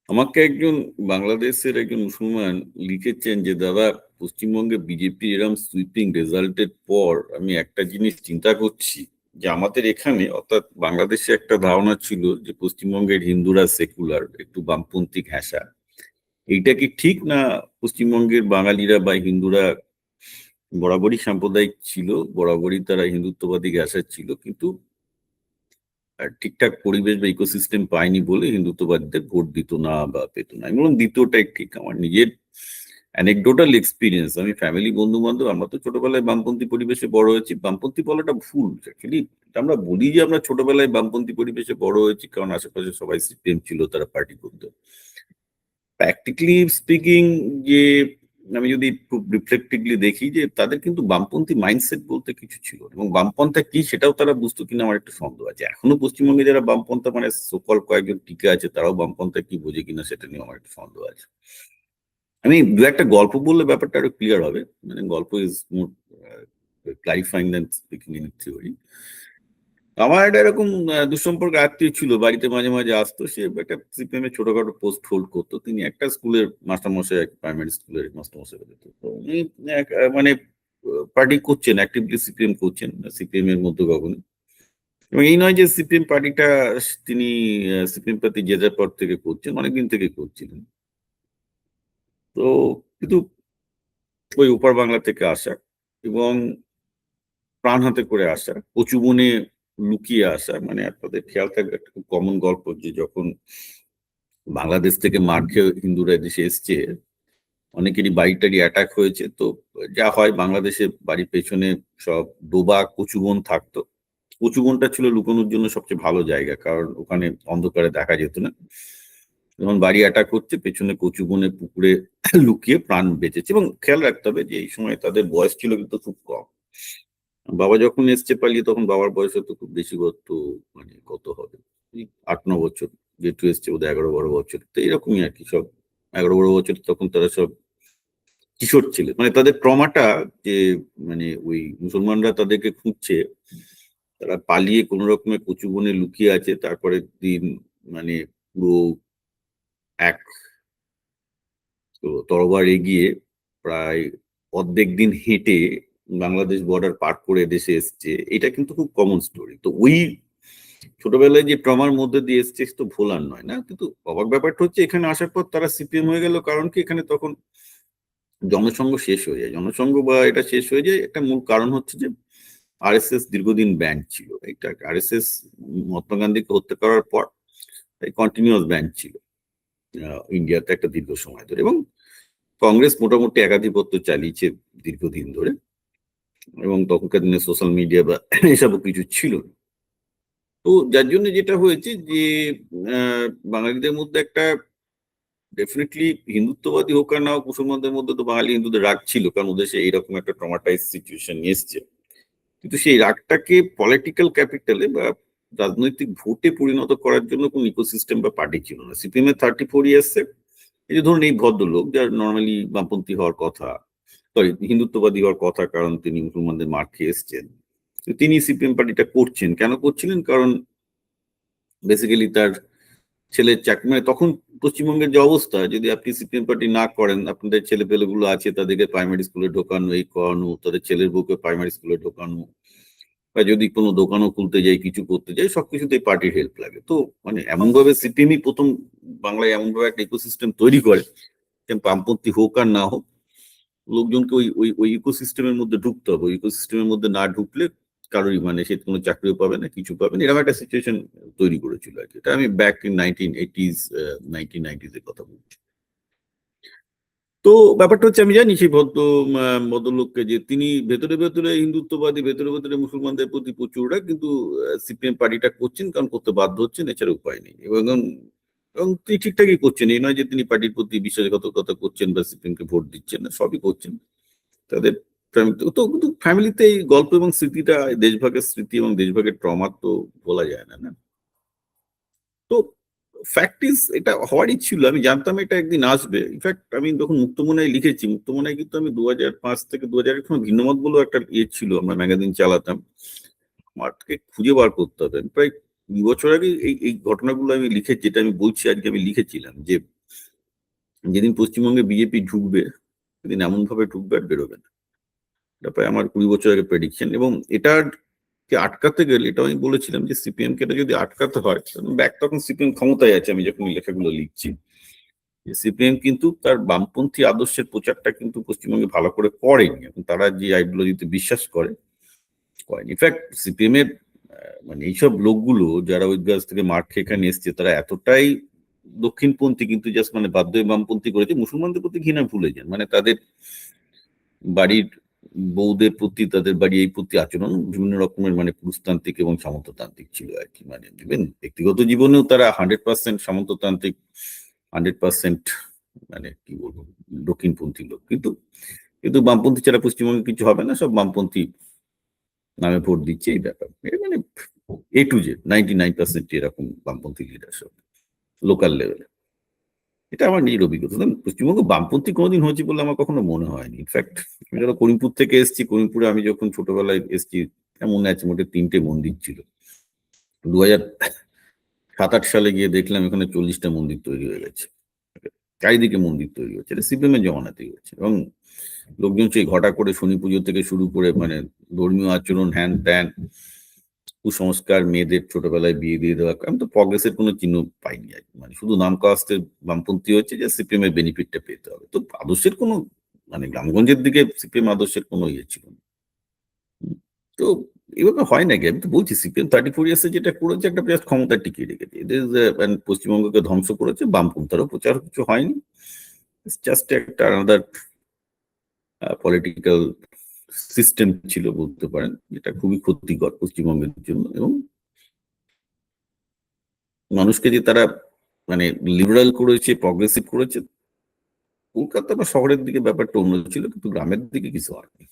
আমাকে একজন বাংলাদেশের একজন মুসলমান লিখেছেন যে দাদা, পশ্চিমবঙ্গে বিজেপি এরকম সুইপিং রেজাল্টের পর আমি একটা জিনিস চিন্তা করছি যে আমাদের এখানে অর্থাৎ বাংলাদেশে একটা ধারণা ছিল যে পশ্চিমবঙ্গের হিন্দুরা সেকুলার, একটু বামপন্থী ঘেঁষা। এইটা কি ঠিক, না পশ্চিমবঙ্গের বাঙালিরা বা হিন্দুরা বরাবরই সাম্প্রদায়িক ছিল, বরাবরই তারা হিন্দুত্ববাদী ঘেঁষা ছিল, কিন্তু ঠিকঠাক পরিবেশ বা ইকোসিস্টেম পায়নি বলে হিন্দুত্ববাদীদের ভোট দিত না বা পেত না? আমি বললাম দ্বিতীয়টাই ঠিক। আমার নিজের অ্যানেকডোটাল এক্সপিরিয়েন্স, আমি ফ্যামিলি বন্ধু বান্ধব, আমরা তো ছোটবেলায় বামপন্থী পরিবেশে বড় হয়েছি। বামপন্থী বলাটা ভুল অ্যাকচুয়ালি। আমরা বলি যে আমরা ছোটবেলায় বামপন্থী পরিবেশে বড় হয়েছি কারণ আশেপাশে সবাই সিপিএম ছিল, তারা পার্টি করতো। প্র্যাকটিক্যালি স্পিকিং, যে আমি যদি খুব রিফ্লেক্টিভলি দেখি যে তাদের কিন্তু বামপন্থী মাইন্ডসেট বলতে কিছু ছিল, এবং বামপন্থা কি সেটাও তারা বুঝতো কিনা আমার একটা সন্দেহ আছে। এখনো পশ্চিমবঙ্গে যারা বামপন্থা মানে সকল কয়েকজন টিকে আছে, তারাও বামপন্থা কি বোঝে কিনা সেটা নিয়ে আমার একটা সন্দেহ আছে। আমি দু একটা গল্প বললে ব্যাপারটা আরো ক্লিয়ার হবে। মানে গল্প is more clarifying than speaking in theory. আমার একটা এরকম দুঃসম্পর্ক আত্মীয় ছিল, বাড়িতে মাঝে মাঝে আসতো। সে একটা সিপিএম এর ছোটখাটো পোস্ট হোল্ড করতো। তিনি একটা স্কুলের মাস্টারমশাই, প্রাইমারি স্কুলের মাস্টারমশাই হতো। তো উনি মানে পার্টি করছেন, অ্যাক্টিভলি সিপিএম করছেন, সিপিএম এর মধ্যে কখনো। এবং এই নয় যে সিপিএম পার্টিটা তিনি সিপিএম পার্টি যে যার পর থেকে করছেন, অনেকদিন থেকে করছিলেন। তো কিন্তু ওই ওপার বাংলা থেকে আসা এবং প্রাণ হাতে করে আসা, কচু বনে লুকিয়ে আসা। মানে আপনাদের খেয়াল থাকবে একটা খুব কমন গল্প, যে যখন বাংলাদেশ থেকে মার খেয়ে হিন্দুরা দেশে এসছে, অনেকেরই বাড়ি টাড়ি অ্যাটাক হয়েছে। তো যা হয়, বাংলাদেশে বাড়ির পেছনে সব ডোবা কচু বন থাকতো। কচু বনটা ছিল লুকানোর জন্য সবচেয়ে ভালো জায়গা, কারণ ওখানে অন্ধকারে দেখা যেত না। যখন বাড়ি অ্যাটাক হচ্ছে, পেছনে কচু বনে পুকুরে লুকিয়ে প্রাণ বেঁচেছে। এবং খেয়াল রাখতে হবে যে এই সময় তাদের বয়স ছিল কিন্তু খুব কম। বাবা যখন এসছে পালিয়ে, তখন বাবার বয়স হয়তো খুব বেশি, মানে কত হবে, এই 8-9 বছর। জেঠু এসছে বোধহয় 11-12 বছর। তো এরকমই আর কি, সব 11-12 বছর, তখন তারা সব কিশোর ছিল। মানে তাদের ট্রমাটা, যে মানে ওই মুসলমানরা তাদেরকে খুঁজছে, তারা পালিয়ে কোন রকমের কচু বনে লুকিয়ে আছে। তারপরে দিন মানে পুরো এক তরবার এগিয়ে প্রায় অর্ধেক দিন হেঁটে বাংলাদেশ বর্ডার পার করে দেশে এসছে। এটা কিন্তু খুব কমন স্টোরি। তো ওই ছোটবেলায় যে ট্রমার মধ্যে দিয়ে এসছে, তো ভোলার নয় না। কিন্তু অবাক ব্যাপারটা হচ্ছে, এখানে আসার পর তারা সিপিএম হয়ে গেল। কারণ কি, এখানে তখন জনসংঘ শেষ হয়ে যায়। জনসংঘ বা এটা শেষ হয়ে যায়, একটা মূল কারণ হচ্ছে যে আরএসএস দীর্ঘদিন ব্যান ছিল। এটা আরএসএস মহাত্মা গান্ধীকে হত্যা করার পর কন্টিনিউয়াস ব্যান ছিল ইন্ডিয়াতে একটা দীর্ঘ সময় ধরে। এবং কংগ্রেস মোটামুটি একাধিপত্য চালিয়েছে দীর্ঘদিন ধরে। এবং তখনকার দিনে সোশ্যাল মিডিয়া বা এসবও কিছু ছিল না। তো যার জন্য যেটা হয়েছে যে বাঙালিদের মধ্যে একটা ডেফিনেটলি, হিন্দুত্ববাদী হোক আর না হোক, মুসলমানদের মধ্যে তো বাঙালি হিন্দুদের রাগ ছিল, কারণ ওদের সে এইরকম একটা ট্রমাটাইজ সিচুয়েশন এসছে। কিন্তু সেই রাগটাকে পলিটিক্যাল ক্যাপিটালে বা রাজনৈতিক ভোটে পরিণত করার জন্য কোন ইকোসিস্টেম বা পার্টি ছিল না। সিপিএম এর 34 ইয়ার্সে, এই যে ধরুন এই ভদ্রলোক, যার নর্মালি বামপন্থী হওয়ার কথা, সরি হিন্দুত্ববাদী হওয়ার কথা, কারণ তিনি মুসলমানদের মার খেয়ে এসছেন, তিনি সিপিএম পার্টিটা করছেন। কেন করছিলেন? কারণ বেসিক্যালি তার ছেলের চাকরি, মানে তখন পশ্চিমবঙ্গের যে অবস্থা, যদি আপনি সিপিএম পার্টি না করেন, আপনাদের ছেলে পেলেগুলো আছে, তাদেরকে প্রাইমারি স্কুলে ঢোকানো, এই করানো, তাদের ছেলের বউকে প্রাইমারি স্কুলে ঢোকানো, বা যদি কোনো দোকানও খুলতে যাই, কিছু করতে যাই, সবকিছুতেই পার্টির হেল্প লাগে। তো মানে এমন ভাবে সিপিএমই প্রথম বাংলায় এমন ভাবে একটা ইকোসিস্টেম তৈরি করে, বামপন্থী হোক আর না হোক, লোকজনকে ওই ওই ওই ইকোসিস্টেমের মধ্যে ঢুকতে হবে। ওই ইকোসিস্টেমের মধ্যে না ঢুকলে কারোরই, মানে সে কোনো চাকরিও পাবে না, কিছু পাবে না, এরকম একটা সিচুয়েশন তৈরি করেছিল আর কি। এটা আমি ব্যাক ইন 1980s, 1990s এর কথা বলছি। তো ব্যাপারটা হচ্ছে, আমি জানি সেই ভদ্রলোককে, যে তিনি ভেতরে ভেতরে হিন্দুত্ববাদী, ভেতরে ভেতরে মুসলমানদের প্রতি প্রচুর রাগ, কিন্তু সিপিএম পার্টিটা করছেন কারণ করতে বাধ্য হচ্ছেন, এছাড়া উপায় নেই। এবং এবং তিনি ঠিকঠাকই করছেন। এই নয় যে তিনি পার্টির প্রতি বিশ্বাসঘাতকতা করছেন বা সিপিএম কে ভোট দিচ্ছেন না, সবই করছেন। তাদের তো কিন্তু ফ্যামিলিতে এই গল্প এবং স্মৃতিটা, দেশভাগের স্মৃতি এবং দেশভাগের ট্রমা তো বলা যায় না, না? তো ফ্যাক্ট ইজ, এটা হওয়ারই ছিল। আমি জানতাম এটা একদিন আসবে। ইনফ্যাক্ট আমি যখন মুক্তমনায় লিখেছি, মুক্তমনায় কিন্তু আমি 2005 থেকে 2001 সময় ভিন্নমত বলেও একটা ইয়ে ছিল, আমরা ম্যাগাজিন চালাতাম। আমাকে খুঁজে বার করতে হবে। আমি প্রায় 2 বছর আগে এই এই ঘটনাগুলো আমি লিখেছি, যেটা আমি বলছি আজকে, আমি লিখেছিলাম যে যেদিন পশ্চিমবঙ্গে বিজেপি ঢুকবে সেদিন এমন ভাবে ঢুকবে আর বেরোবে না। এটা প্রায় আমার 20 বছর আগে প্রেডিকশন। এবং এটার কে আটকাতে গেলে, এটা আমি বলেছিলাম যে সিপিএম কে এটা যদি আটকাতে হয়, ব্যাক তখন সিপিএম ক্ষমতায় আছে, আমি যখন এই লেখাগুলো লিখছি, সিপিএম কিন্তু তার বামপন্থী আদর্শের প্রচারটা কিন্তু পশ্চিমবঙ্গে ভালো করে করেনি, এবং তারা যে আইডিওলজিতে বিশ্বাস করেনি। ইনফ্যাক্ট সিপিএম এর মানে এইসব লোকগুলো যারা ওই গাছ থেকে মাঠ খেয়ে এখানে এসছে, তারা এতটাই দক্ষিণপন্থী, কিন্তু জাস্ট মানে বাধ্য হয়ে বামপন্থী করেছে, মুসলমানদের প্রতি ঘৃণা ভুলে যান। মানে তাদের বাড়ির বউদের প্রতি, তাদের বাড়ি এই প্রতি আচরণ বিভিন্ন রকমের মানে পুরুষতান্ত্রিক এবং সামন্ততান্ত্রিক ছিল আর কি। মানে দেখবেন ব্যক্তিগত জীবনেও তারা 100% সামন্ততান্ত্রিক, 100% মানে কি বলবো দক্ষিণপন্থী লোক। কিন্তু কিন্তু বামপন্থী ছাড়া পশ্চিমবঙ্গে কিছু হবে না, সব বামপন্থী নামে ভোট দিচ্ছে, এই ব্যাপার। মানে এ টু জেড 99% এরকম বামপন্থী লিডারশিপ লোকাল লেভেলে। এটা আমার নিজের অভিজ্ঞতা। পশ্চিমবঙ্গ বামপন্থী কোনোদিন হয়েছে বলে আমার কখনো মনে হয়নি। ইনফ্যাক্ট আমি যখন করিমপুর থেকে এসেছি, করিমপুরে আমি যখন ছোটবেলায় এসেছি, মনে আছে মোটে 3টে মন্দির ছিল। 2007-8 সালে গিয়ে দেখলাম এখানে 40টা মন্দির তৈরি হয়ে গেছে, চারিদিকে মন্দির তৈরি হচ্ছে। এটা সিপিএম এর জমানাতেই হচ্ছে। এবং লোকজন সেই ঘটা করে শনি পুজো থেকে শুরু করে মানে ধর্মীয় আচরণ, হ্যান ত্যান, কুসংস্কার, মেয়েদের ছোটবেলায় বিয়ে দিয়ে দেওয়া, আমি তো প্রগ্রেসের কোনো চিহ্ন পাইনি আর কি। মানে শুধু নাম কাস্তে বামপন্থী হচ্ছে যে সিপিএম এর বেনিফিটটা পেতে হবে। তো আদর্শের কোনো মানে গ্রামগঞ্জের দিকে সিপিএম আদর্শের কোনো ইয়ে ছিল না। তো এভাবে হয় নাকি? আমি তো বলছি সিপিএম 34 ইয়ার্সে যেটা করেছে, একটা জাস্ট ক্ষমতা টিকিয়ে রেখেছে। এদের পশ্চিমবঙ্গকে ধ্বংস করেছে, বামপন্থারও প্রচার কিছু হয়নি, জাস্ট একটা আলাদা পলিটিক্যাল সিস্টেম ছিল বলতে পারেন, যেটা খুবই ক্ষতিকর পশ্চিমবঙ্গের জন্য। এবং মানুষকে যে তারা মানে লিবারাল করেছে, প্রগ্রেসিভ করেছে, কলকাতা বা শহরের দিকে ব্যাপারটা অন্য ছিল, কিন্তু গ্রামের দিকে কিছু হয়নি।